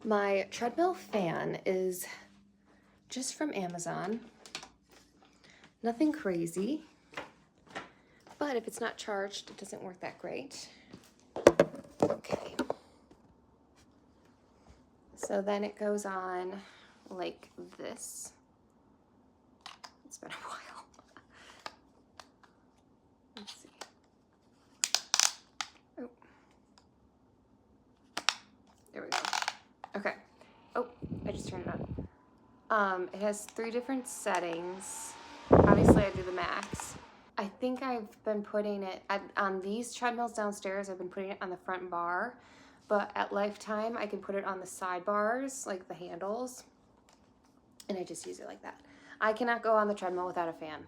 My treadmill fan is just from Amazon. Nothing crazy, but if it's not charged, it doesn't work that great. Okay. So then it goes on like this. It's been a while. Let's see. Oh. There we go. Okay. Oh, I just turned it on. It has 3 different settings. Obviously, I do the max. I think I've been putting it on these treadmills downstairs. I've been putting it on the front bar, but at Lifetime, I can put it on the side bars, like the handles, and I just use it like that. I cannot go on the treadmill without a fan.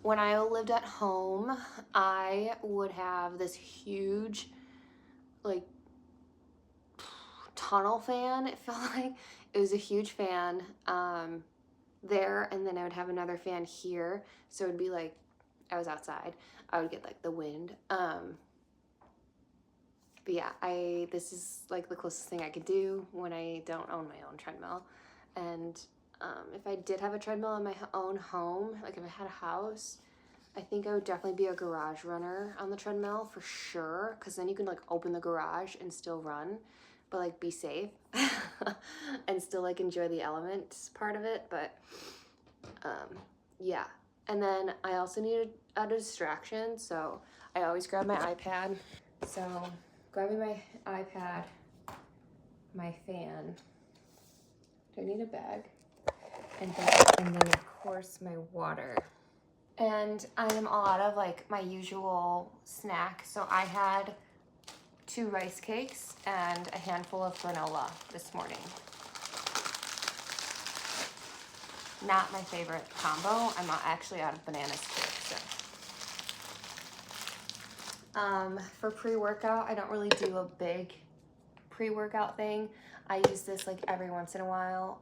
When I lived at home, I would have this huge, like, tunnel fan, it felt like. It was a huge fan there, and then I would have another fan here, so it would be like I was outside. I would get like the wind. But yeah, this is like the closest thing I could do when I don't own my own treadmill. And if I did have a treadmill in my own home, like if I had a house, I think I would definitely be a garage runner on the treadmill for sure, because then you can like open the garage and still run, but like be safe and still like enjoy the elements part of it. But yeah. And then I also need a distraction, so I always grab my iPad. So grabbing my iPad, my fan. Do I need a bag? And then of course my water. And I am all out of like my usual snack. So I had 2 rice cakes and a handful of granola this morning. Not my favorite combo. I'm actually out of bananas too. So, for pre-workout, I don't really do a big pre-workout thing. I use this like every once in a while,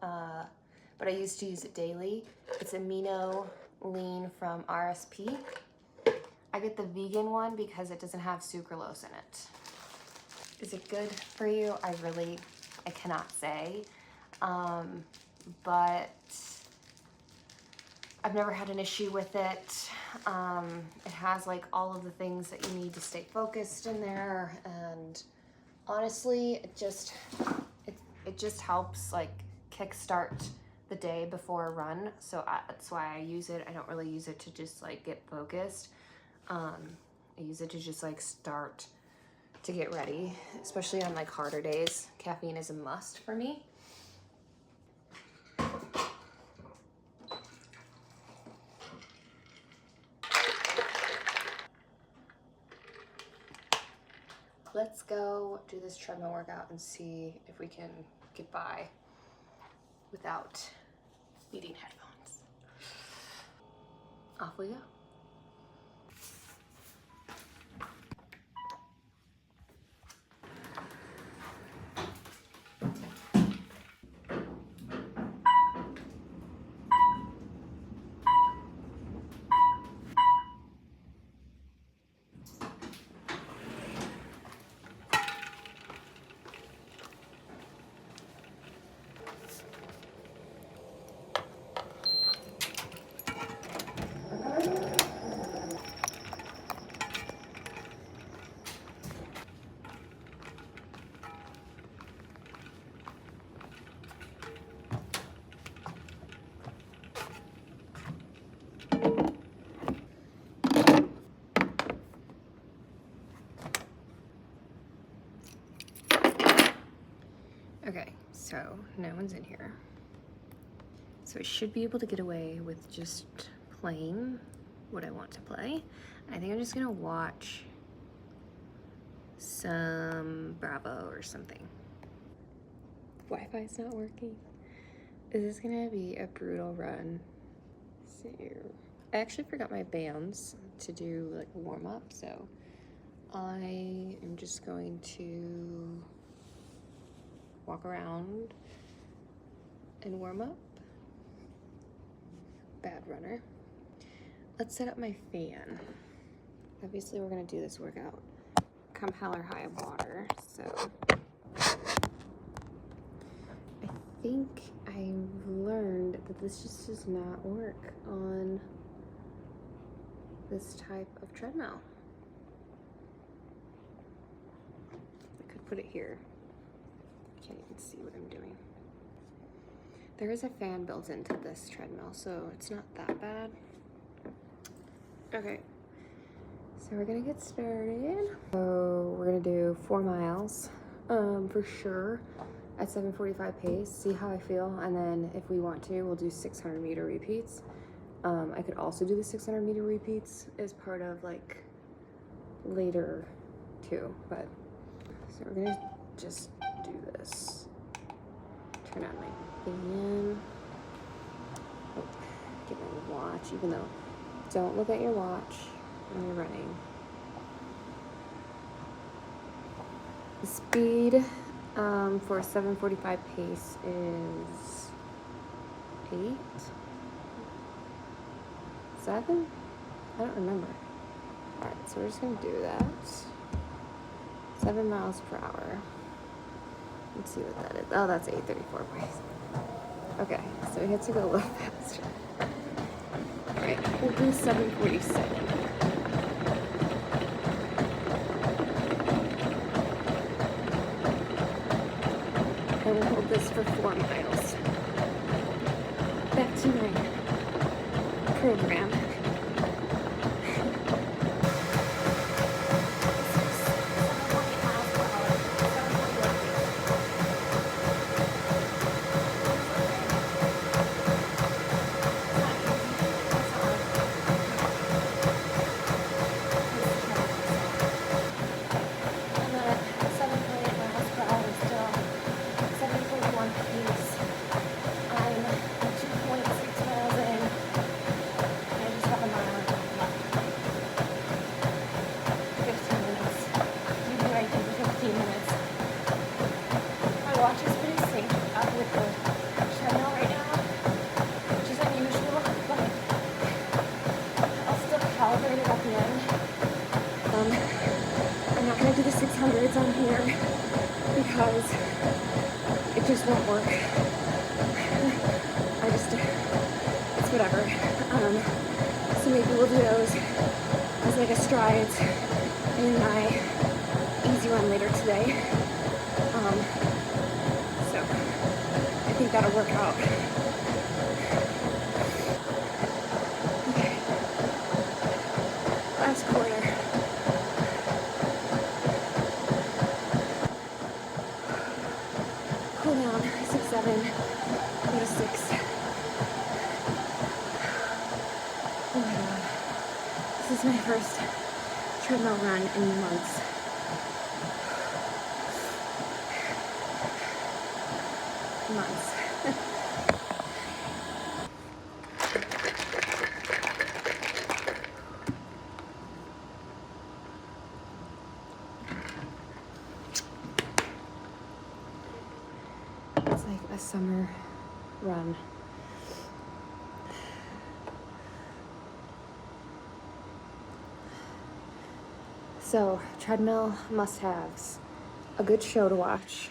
but I used to use it daily. It's Amino Lean from RSP. I get the vegan one because it doesn't have sucralose in it. Is it good for you? I cannot say, but I've never had an issue with it. It has like all of the things that you need to stay focused in there, and honestly, it just helps like kickstart the day before a run. So that's why I use it. I don't really use it to just like get focused. I use it to just like start to get ready, especially on like harder days. Caffeine is a must for me. Let's go do this treadmill workout and see if we can get by without needing headphones. Off we go. Okay, so no one's in here. So I should be able to get away with just playing what I want to play. I think I'm just gonna watch some Bravo or something. Wi-Fi's not working. Is this gonna be a brutal run? So I actually forgot my bands to do like a warm-up, so I am just going to walk around and warm up. Bad runner. Let's set up my fan. Obviously we're gonna do this workout come hell or high water, so think I've learned that this just does not work on this type of treadmill. I could put it here. I can't even see what I'm doing. There is a fan built into this treadmill, so it's not that bad. Okay, so we're gonna get started. So we're gonna do 4 miles for sure at 7:45 pace, see how I feel, and then if we want to, we'll do 600-meter repeats. I could also do the 600-meter repeats as part of like later too, but so we're gonna just do this. Turn on my fan. Oh, get my watch, even though don't look at your watch when you're running. The speed for 7:45 pace is 8, 7? I don't remember. All right, so we're just gonna do that. 7 miles per hour. Let's see what that is. Oh, that's 8:34 pace. Okay, so we have to go a little faster. All right, we'll do 7:47. And we'll hold this for 4 miles. Back to my program. I'm not going to do the 600s on here because it just won't work. It's whatever. So maybe we'll do those as like a strides in my easy run later today. So I think that'll work out. Okay. Last quarter. Cool down, 6, 7, go to 6. Oh my god. This is my first treadmill run in months. It's like a summer run. So, treadmill must-haves. A good show to watch,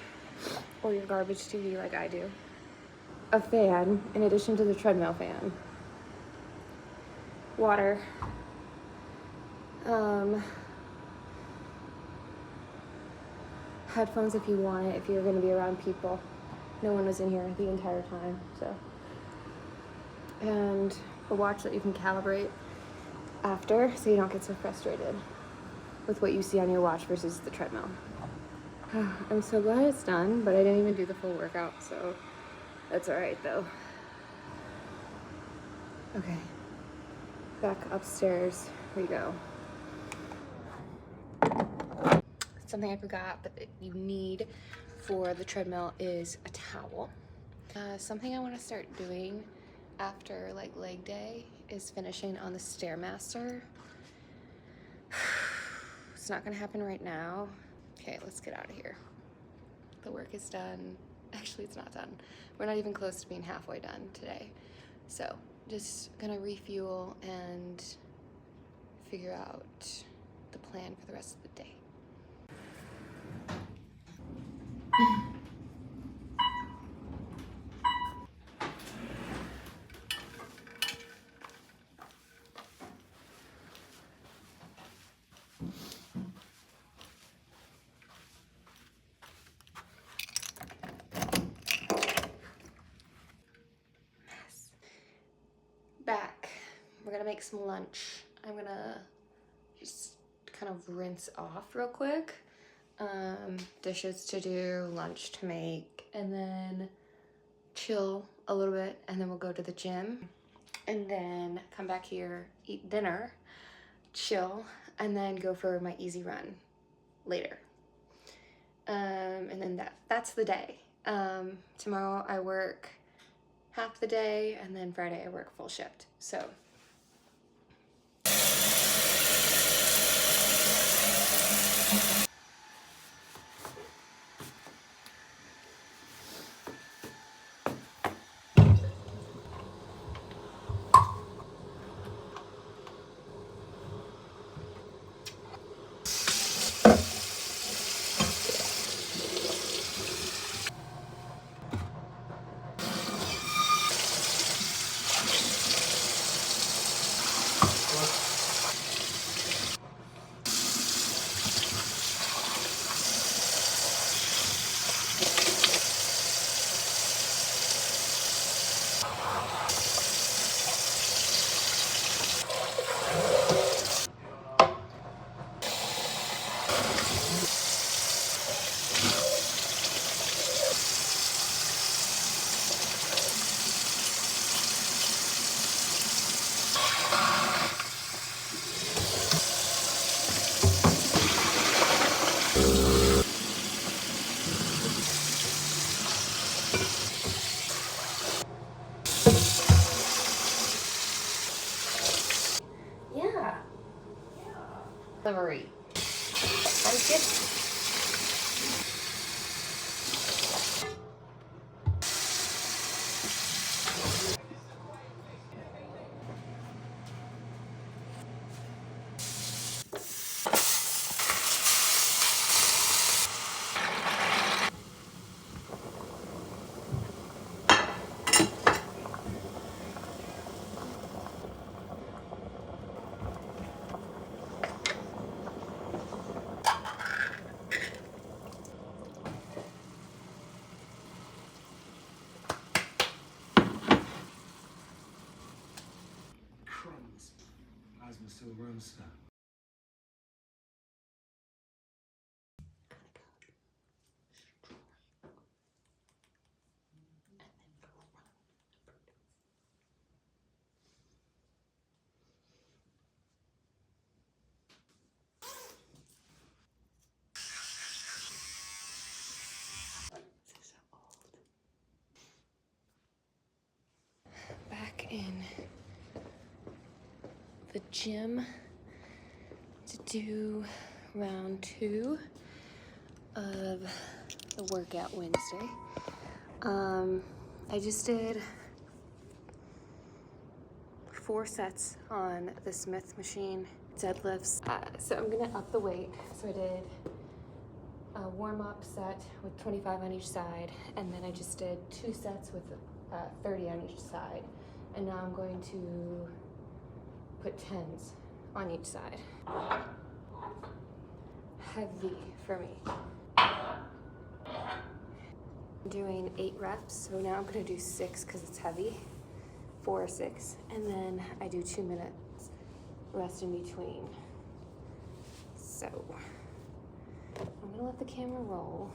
or your garbage TV like I do. A fan, in addition to the treadmill fan. Water. Headphones if you want it, if you're going to be around people. No one was in here the entire time, so. And a watch that you can calibrate after so you don't get so frustrated with what you see on your watch versus the treadmill. I'm so glad it's done, but I didn't even do the full workout, so that's all right though. Okay, back upstairs we go. Something I forgot that you need for the treadmill is a towel. Something I want to start doing after like leg day is finishing on the Stairmaster. It's not gonna happen right now. Okay, let's get out of here. The work is done. Actually, it's not done. We're not even close to being halfway done today. So just gonna refuel and figure out the plan for the rest of the day. make some lunch. I'm gonna just kind of rinse off real quick. Dishes to do, lunch to make, and then chill a little bit, and then we'll go to the gym, and then come back here, eat dinner, chill, and then go for my easy run later. And then that's the day. Tomorrow I work half the day, and then Friday I work full shift. So yeah. Delivery. I get crumbs. Plasma still runs now. back in the gym to do round 2 of the workout Wednesday. I just did 4 sets on the Smith machine, deadlifts. So I'm gonna up the weight. So I did a warm-up set with 25 on each side, and then I just did 2 sets with 30 on each side. And now I'm going to put 10s on each side. Heavy for me. I'm doing 8 reps, so now I'm gonna do 6 because it's heavy. 4 or 6, and then I do 2 minutes rest in between. So I'm gonna let the camera roll,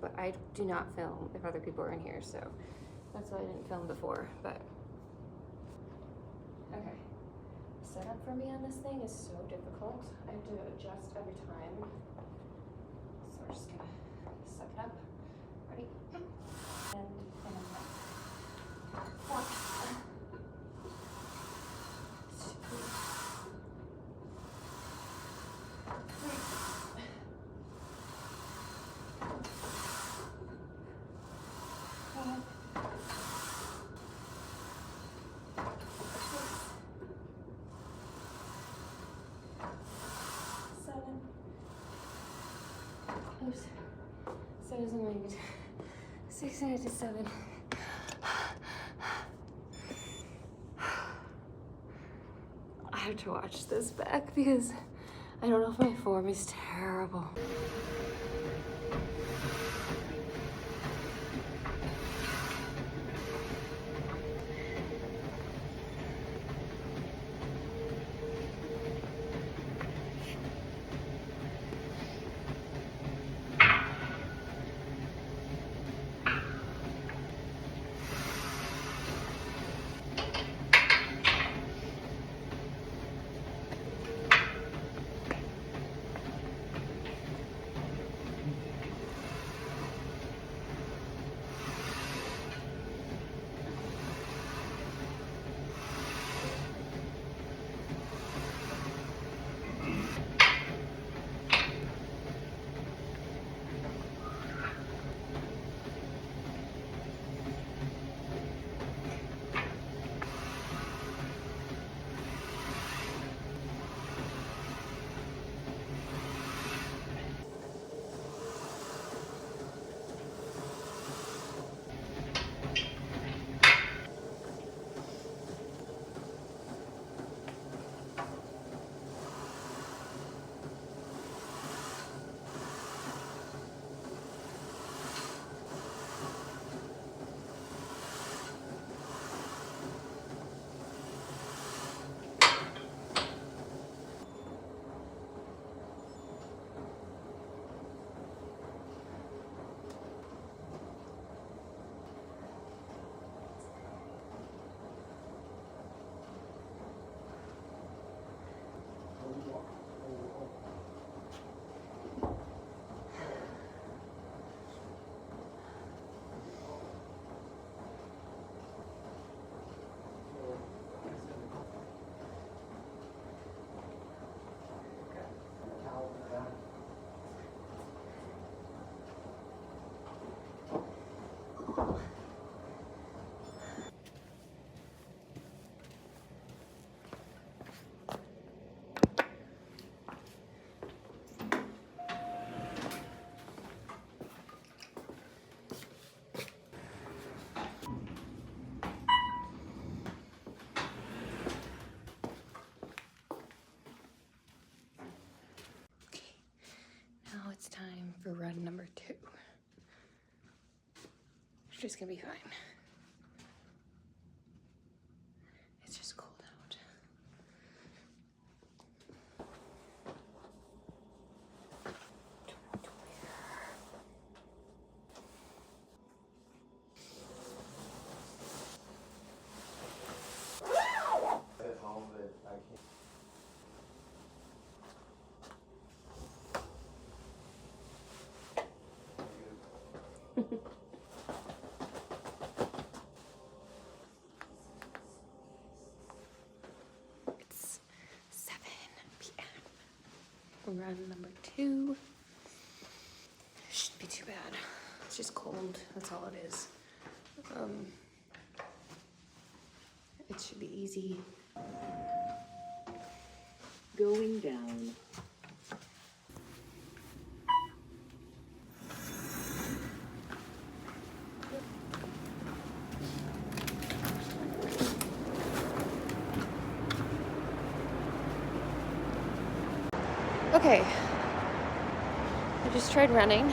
but I do not film if other people are in here, so that's why I didn't film before. But okay, setup for me on this thing is so difficult. I have to adjust every time, so we're just gonna suck it up. Ready? And 1, 2, 3, 4, 7. Oops. 7 isn't really good. 6 and I did 7. I have to watch this back because I don't know if my form is terrible. number 2. She's gonna be fine. It's just cold out. At home, but I can't. It's 7 p.m. Run number 2. Shouldn't be too bad. It's just cold. That's all it is. It should be easy. Going down. Okay. I just tried running.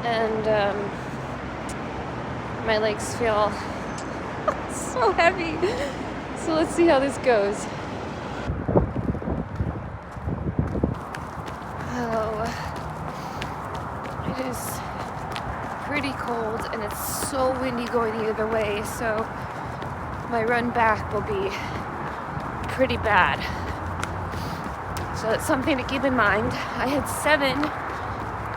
And my legs feel so heavy. So let's see how this goes. Oh, it is pretty cold and it's so windy going the other way, so my run back will be pretty bad. So that's something to keep in mind. I had 7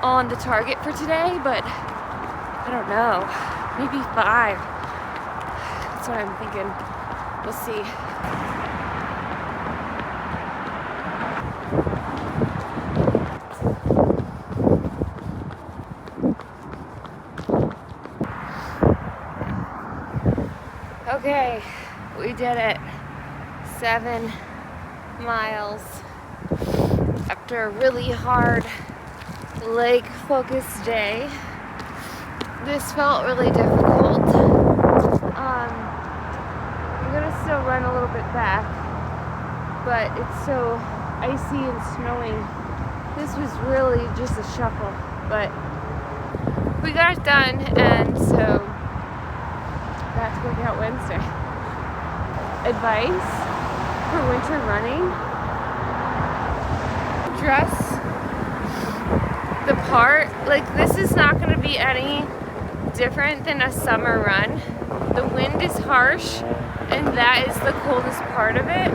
on the target for today, but I don't know, maybe 5. That's what I'm thinking. We'll see. Okay, we did it. 7 miles after a really hard leg focused day. This felt really difficult. I'm gonna still run a little bit back, but it's so icy and snowing. This was really just a shuffle, but we got it done, and so that's Workout Wednesday. Advice for winter running: dress the part. Like, this is not going to be any different than a summer run. The wind is harsh, and that is the coldest part of it.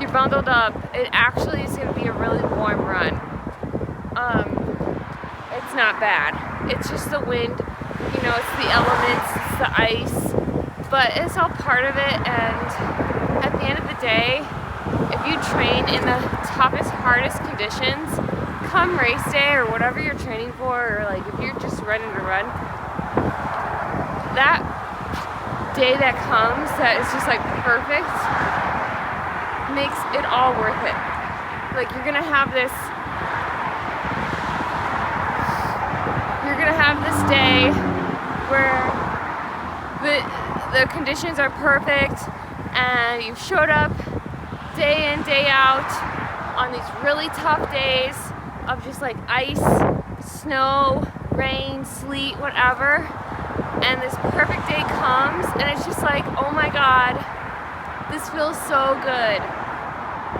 You're bundled up. It actually is going to be a really warm run. It's not bad. It's just the wind, you know, it's the elements, it's the ice, but it's all part of it. And at the end of the day, if you train in the toughest, hardest conditions, come race day or whatever you're training for, or like if you're just running to run, that day that comes that is just like perfect makes it all worth it. Like, you're gonna have this day where the conditions are perfect and you've showed up day in, day out on these really tough days of just like ice, snow, rain, sleet, whatever, and this perfect day comes and it's just like, oh my God, this feels so good.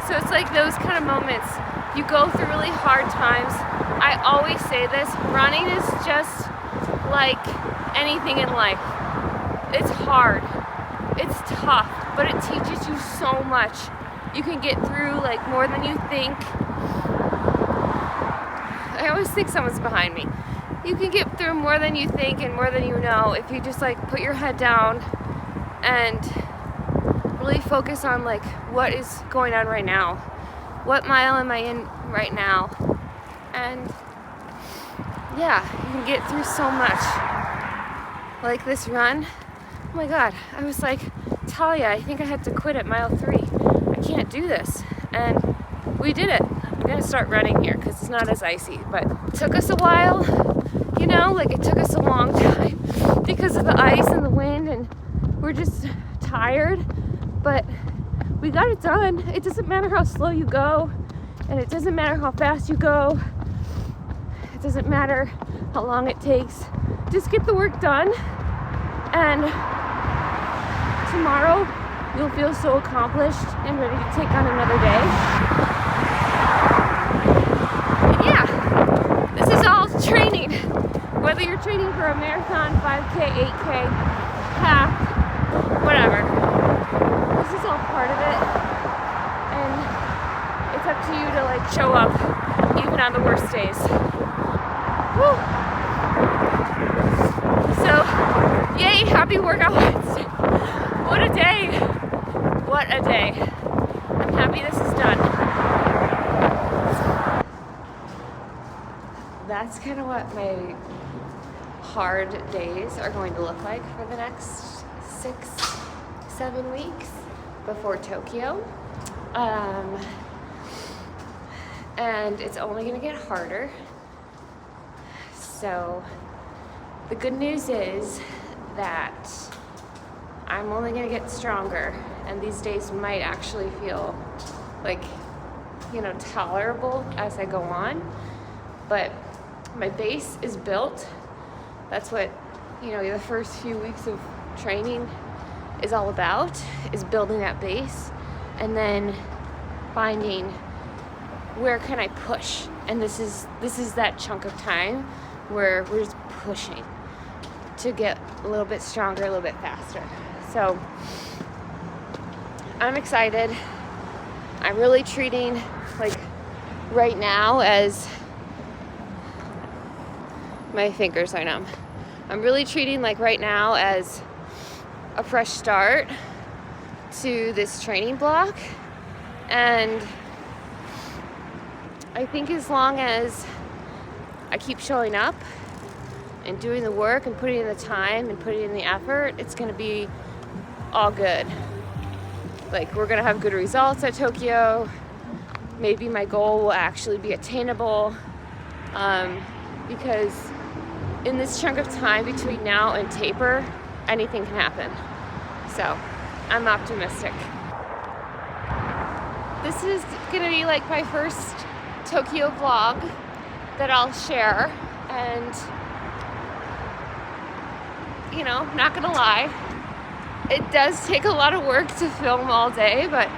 So it's like those kind of moments. You go through really hard times. I always say this, running is just like anything in life. It's hard, it's tough, but it teaches you so much. You can get through like more than you think. I always think someone's behind me. You can get through more than you think and more than you know if you just like put your head down and really focus on like what is going on right now. What mile am I in right now? And yeah, you can get through so much. Like this run, oh my God, I was like, Talia, I think I had to quit at mile 3. I can't do this. And we did it. I'm gonna start running here because it's not as icy, but it took us a while, you know, like it took us a long time because of the ice and the wind, and we're just tired, but we got it done. It doesn't matter how slow you go. And it doesn't matter how fast you go. It doesn't matter how long it takes. Just get the work done. And tomorrow you'll feel so accomplished and ready to take on another day. And yeah, this is all training. Whether you're training for a marathon, 5K, 8K, half, whatever. This is all part of it. And it's up to you to like show up even on the worst days. Woo. So, yay, happy workout Wednesday. What a day. What a day. I'm happy this is done. That's kind of what my hard days are going to look like for the next 6-7 weeks before Tokyo. And it's only going to get harder. So the good news is that I'm only going to get stronger, and these days might actually feel like, you know, tolerable as I go on. But my base is built. That's what, you know, the first few weeks of training is all about, is building that base and then finding where can I push. And this is that chunk of time where we're just pushing to get a little bit stronger, a little bit faster. So I'm excited. I'm really treating like right now as my fingers are numb. I'm really treating like right now as a fresh start to this training block. And I think as long as I keep showing up and doing the work and putting in the time and putting in the effort, it's going to be all good. Like, we're going to have good results at Tokyo. Maybe my goal will actually be attainable, because in this chunk of time between now and taper, anything can happen. So I'm optimistic. This is going to be like my first Tokyo vlog that I'll share, and you know, not gonna lie, it does take a lot of work to film all day, but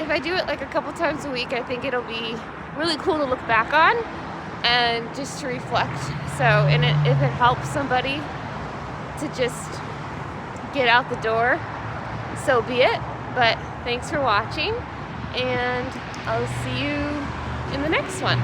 if I do it like a couple times a week, I think it'll be really cool to look back on and just to reflect. So, and if it helps somebody to just get out the door, so be it. But thanks for watching, and I'll see you in the next one.